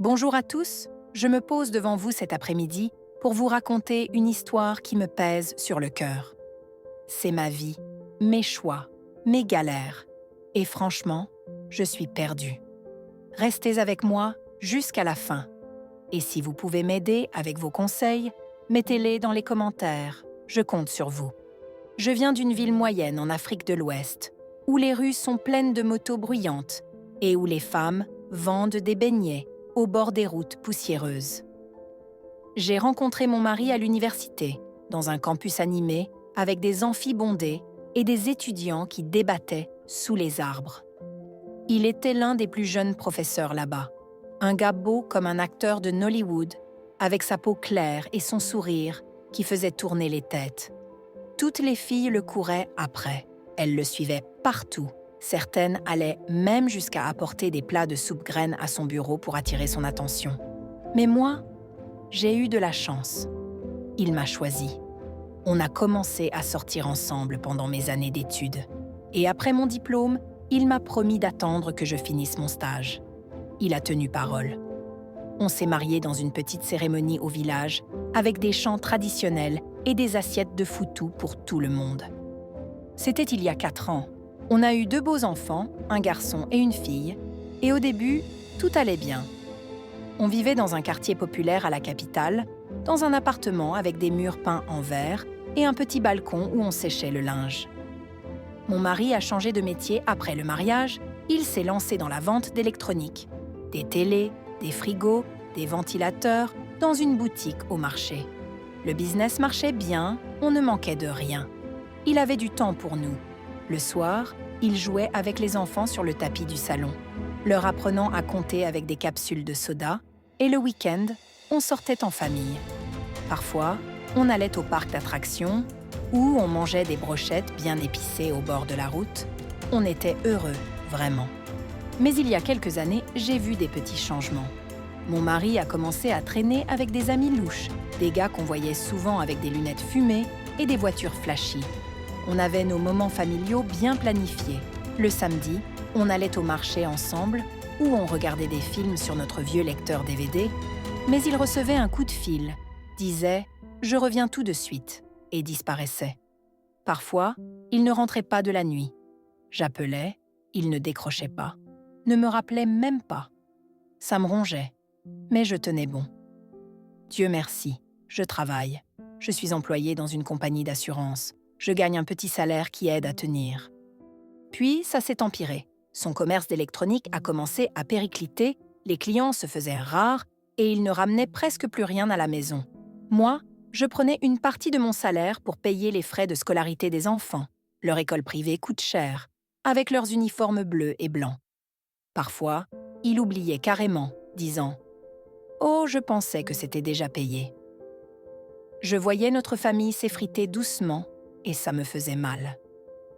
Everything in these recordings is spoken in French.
Bonjour à tous, je me pose devant vous cet après-midi pour vous raconter une histoire qui me pèse sur le cœur. C'est ma vie, mes choix, mes galères. Et franchement, je suis perdue. Restez avec moi jusqu'à la fin. Et si vous pouvez m'aider avec vos conseils, mettez-les dans les commentaires. Je compte sur vous. Je viens d'une ville moyenne en Afrique de l'Ouest, où les rues sont pleines de motos bruyantes et où les femmes vendent des beignets au bord des routes poussiéreuses. J'ai rencontré mon mari à l'université, dans un campus animé, avec des amphis bondés et des étudiants qui débattaient sous les arbres. Il était l'un des plus jeunes professeurs là-bas, un gars beau comme un acteur de Nollywood, avec sa peau claire et son sourire qui faisait tourner les têtes. Toutes les filles le couraient après. Elles le suivaient partout. Certaines allaient même jusqu'à apporter des plats de soupe-graine à son bureau pour attirer son attention. Mais moi, j'ai eu de la chance. Il m'a choisi. On a commencé à sortir ensemble pendant mes années d'études. Et après mon diplôme, il m'a promis d'attendre que je finisse mon stage. Il a tenu parole. On s'est mariés dans une petite cérémonie au village, avec des chants traditionnels et des assiettes de foutou pour tout le monde. C'était il y a 4 ans. On a eu 2 beaux enfants, un garçon et une fille, et au début, tout allait bien. On vivait dans un quartier populaire à la capitale, dans un appartement avec des murs peints en vert et un petit balcon où on séchait le linge. Mon mari a changé de métier après le mariage, il s'est lancé dans la vente d'électronique, des télés, des frigos, des ventilateurs, dans une boutique au marché. Le business marchait bien, on ne manquait de rien. Il avait du temps pour nous. Le soir, il jouait avec les enfants sur le tapis du salon, leur apprenant à compter avec des capsules de soda, et le week-end, on sortait en famille. Parfois, on allait au parc d'attractions, où on mangeait des brochettes bien épicées au bord de la route. On était heureux, vraiment. Mais il y a quelques années, j'ai vu des petits changements. Mon mari a commencé à traîner avec des amis louches, des gars qu'on voyait souvent avec des lunettes fumées et des voitures flashy. On avait nos moments familiaux bien planifiés. Le samedi, on allait au marché ensemble ou on regardait des films sur notre vieux lecteur DVD, mais il recevait un coup de fil, disait « Je reviens tout de suite » et disparaissait. Parfois, il ne rentrait pas de la nuit. J'appelais, il ne décrochait pas, ne me rappelait même pas. Ça me rongeait, mais je tenais bon. Dieu merci, je travaille. Je suis employée dans une compagnie d'assurance. Je gagne un petit salaire qui aide à tenir. Puis, ça s'est empiré. Son commerce d'électronique a commencé à péricliter, les clients se faisaient rares et il ne ramenait presque plus rien à la maison. Moi, je prenais une partie de mon salaire pour payer les frais de scolarité des enfants. Leur école privée coûte cher, avec leurs uniformes bleus et blancs. Parfois, il oubliait carrément, disant « Oh, je pensais que c'était déjà payé ». Je voyais notre famille s'effriter doucement et ça me faisait mal.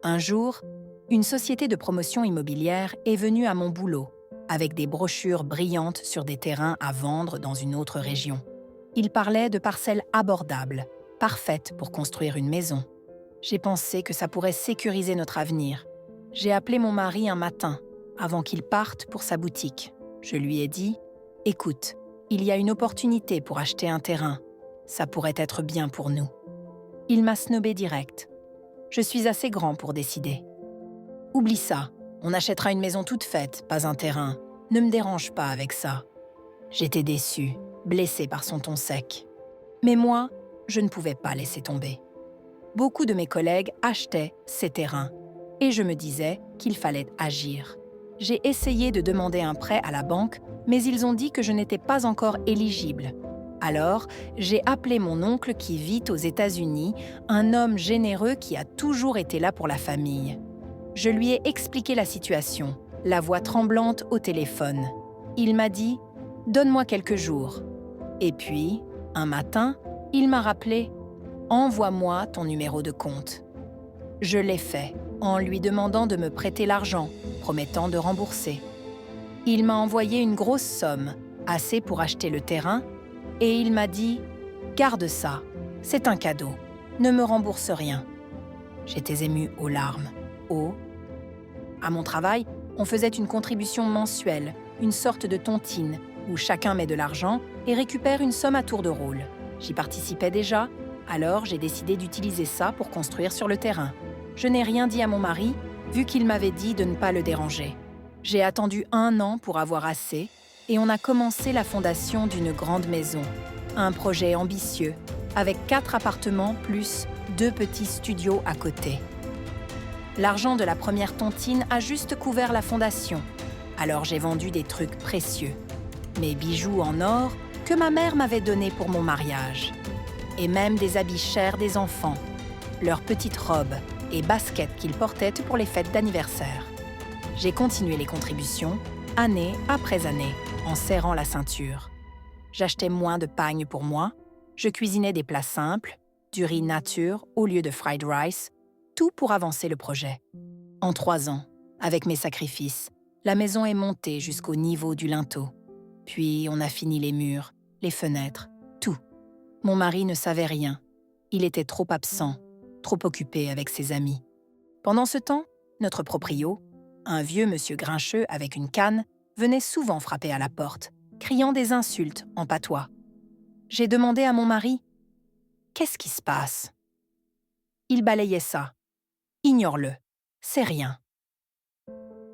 Un jour, une société de promotion immobilière est venue à mon boulot avec des brochures brillantes sur des terrains à vendre dans une autre région. Ils parlaient de parcelles abordables, parfaites pour construire une maison. J'ai pensé que ça pourrait sécuriser notre avenir. J'ai appelé mon mari un matin, avant qu'il parte pour sa boutique. Je lui ai dit « Écoute, il y a une opportunité pour acheter un terrain. Ça pourrait être bien pour nous. » Il m'a snobé direct. Je suis assez grand pour décider. « Oublie ça, on achètera une maison toute faite, pas un terrain. Ne me dérange pas avec ça. » J'étais déçue, blessée par son ton sec. Mais moi, je ne pouvais pas laisser tomber. Beaucoup de mes collègues achetaient ces terrains et je me disais qu'il fallait agir. J'ai essayé de demander un prêt à la banque, mais ils ont dit que je n'étais pas encore éligible. Alors, j'ai appelé mon oncle qui vit aux États-Unis, un homme généreux qui a toujours été là pour la famille. Je lui ai expliqué la situation, la voix tremblante au téléphone. Il m'a dit « Donne-moi quelques jours ». Et puis, un matin, il m'a rappelé « Envoie-moi ton numéro de compte ». Je l'ai fait en lui demandant de me prêter l'argent, promettant de rembourser. Il m'a envoyé une grosse somme, assez pour acheter le terrain, et il m'a dit « Garde ça, c'est un cadeau, ne me rembourse rien ». J'étais émue aux larmes. À mon travail, on faisait une contribution mensuelle, une sorte de tontine, où chacun met de l'argent et récupère une somme à tour de rôle. J'y participais déjà, alors j'ai décidé d'utiliser ça pour construire sur le terrain. Je n'ai rien dit à mon mari, vu qu'il m'avait dit de ne pas le déranger. J'ai attendu 1 an pour avoir assez et on a commencé la fondation d'une grande maison. Un projet ambitieux, avec 4 appartements plus 2 petits studios à côté. L'argent de la première tontine a juste couvert la fondation. Alors j'ai vendu des trucs précieux. Mes bijoux en or que ma mère m'avait donnés pour mon mariage. Et même des habits chers des enfants, leurs petites robes et baskets qu'ils portaient pour les fêtes d'anniversaire. J'ai continué les contributions, année après année, en serrant la ceinture. J'achetais moins de pagnes pour moi, je cuisinais des plats simples, du riz nature au lieu de fried rice, tout pour avancer le projet. En 3 ans, avec mes sacrifices, la maison est montée jusqu'au niveau du linteau. Puis on a fini les murs, les fenêtres, tout. Mon mari ne savait rien. Il était trop absent, trop occupé avec ses amis. Pendant ce temps, notre proprio, un vieux monsieur grincheux avec une canne, venait souvent frapper à la porte, criant des insultes en patois. J'ai demandé à mon mari « Qu'est-ce qui se passe ?» Il balayait ça. « Ignore-le, c'est rien. »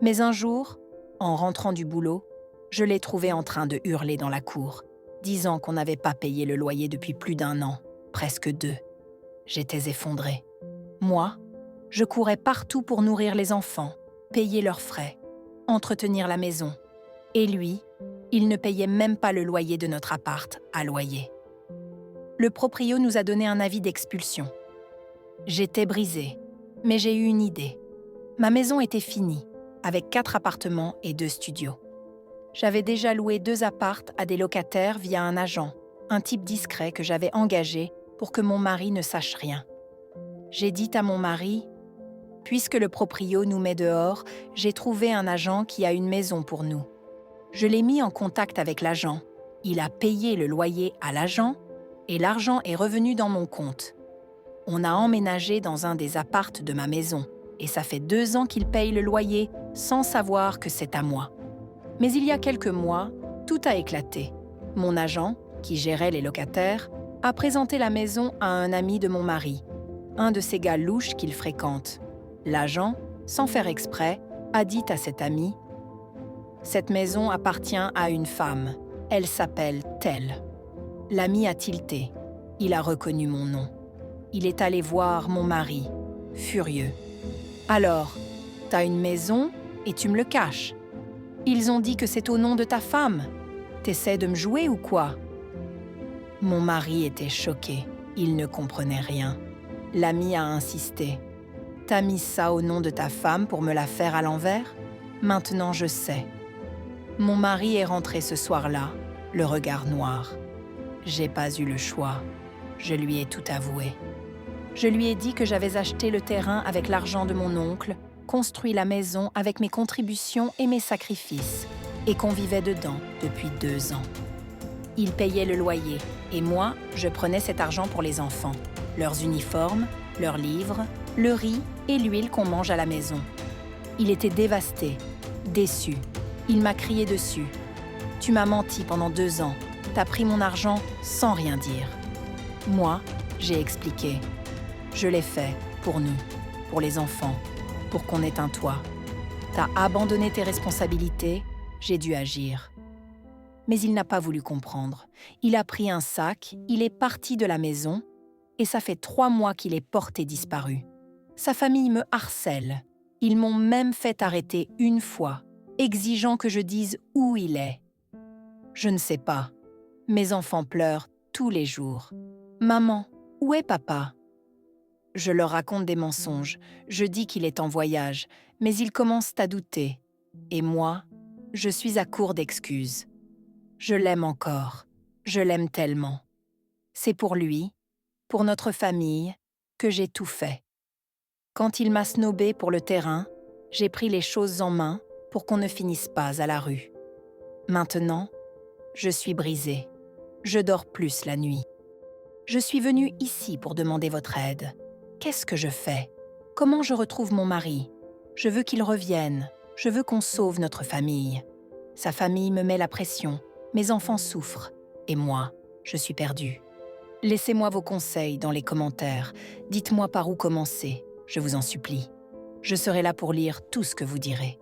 Mais un jour, en rentrant du boulot, je l'ai trouvé en train de hurler dans la cour, disant qu'on n'avait pas payé le loyer depuis plus d'1 an, presque 2. J'étais effondrée. Moi, je courais partout pour nourrir les enfants, payer leurs frais, entretenir la maison. Et lui, il ne payait même pas le loyer de notre appart à loyer. Le proprio nous a donné un avis d'expulsion. J'étais brisée, mais j'ai eu une idée. Ma maison était finie, avec 4 appartements et 2 studios. J'avais déjà loué 2 appartes à des locataires via un agent, un type discret que j'avais engagé pour que mon mari ne sache rien. J'ai dit à mon mari « Puisque le proprio nous met dehors, j'ai trouvé un agent qui a une maison pour nous. » Je l'ai mis en contact avec l'agent. Il a payé le loyer à l'agent et l'argent est revenu dans mon compte. On a emménagé dans un des appartes de ma maison et ça fait 2 ans qu'il paye le loyer sans savoir que c'est à moi. Mais il y a quelques mois, tout a éclaté. Mon agent, qui gérait les locataires, a présenté la maison à un ami de mon mari, un de ces gars louches qu'il fréquente. L'agent, sans faire exprès, a dit à cet ami « Cette maison appartient à une femme. Elle s'appelle telle. » L'ami a tilté. Il a reconnu mon nom. Il est allé voir mon mari, furieux. « Alors, t'as une maison et tu me le caches. Ils ont dit que c'est au nom de ta femme. T'essaies de me jouer ou quoi ?» Mon mari était choqué. Il ne comprenait rien. L'ami a insisté. « T'as mis ça au nom de ta femme pour me la faire à l'envers ? Maintenant je sais. » Mon mari est rentré ce soir-là, le regard noir. J'ai pas eu le choix. Je lui ai tout avoué. Je lui ai dit que j'avais acheté le terrain avec l'argent de mon oncle, construit la maison avec mes contributions et mes sacrifices, et qu'on vivait dedans depuis 2 ans. Il payait le loyer, et moi, je prenais cet argent pour les enfants, leurs uniformes, leurs livres, le riz et l'huile qu'on mange à la maison. Il était dévasté, déçu. Il m'a crié dessus. « Tu m'as menti pendant 2 ans. T'as pris mon argent sans rien dire. » Moi, j'ai expliqué. Je l'ai fait pour nous, pour les enfants, pour qu'on ait un toit. T'as abandonné tes responsabilités, j'ai dû agir. Mais il n'a pas voulu comprendre. Il a pris un sac, il est parti de la maison, et ça fait 3 mois qu'il est porté disparu. Sa famille me harcèle. Ils m'ont même fait arrêter 1 fois, exigeant que je dise où il est. Je ne sais pas. Mes enfants pleurent tous les jours. « Maman, où est papa ?» Je leur raconte des mensonges. Je dis qu'il est en voyage, mais ils commencent à douter. Et moi, je suis à court d'excuses. Je l'aime encore. Je l'aime tellement. C'est pour lui, pour notre famille, que j'ai tout fait. Quand il m'a snobé pour le terrain, j'ai pris les choses en main pour qu'on ne finisse pas à la rue. Maintenant, je suis brisée. Je dors plus la nuit. Je suis venue ici pour demander votre aide. Qu'est-ce que je fais? Comment je retrouve mon mari? Je veux qu'il revienne. Je veux qu'on sauve notre famille. Sa famille me met la pression, Mes enfants souffrent, et moi, je suis perdue. Laissez-moi vos conseils dans les commentaires. Dites-moi par où commencer, je vous en supplie. Je serai là pour lire tout ce que vous direz.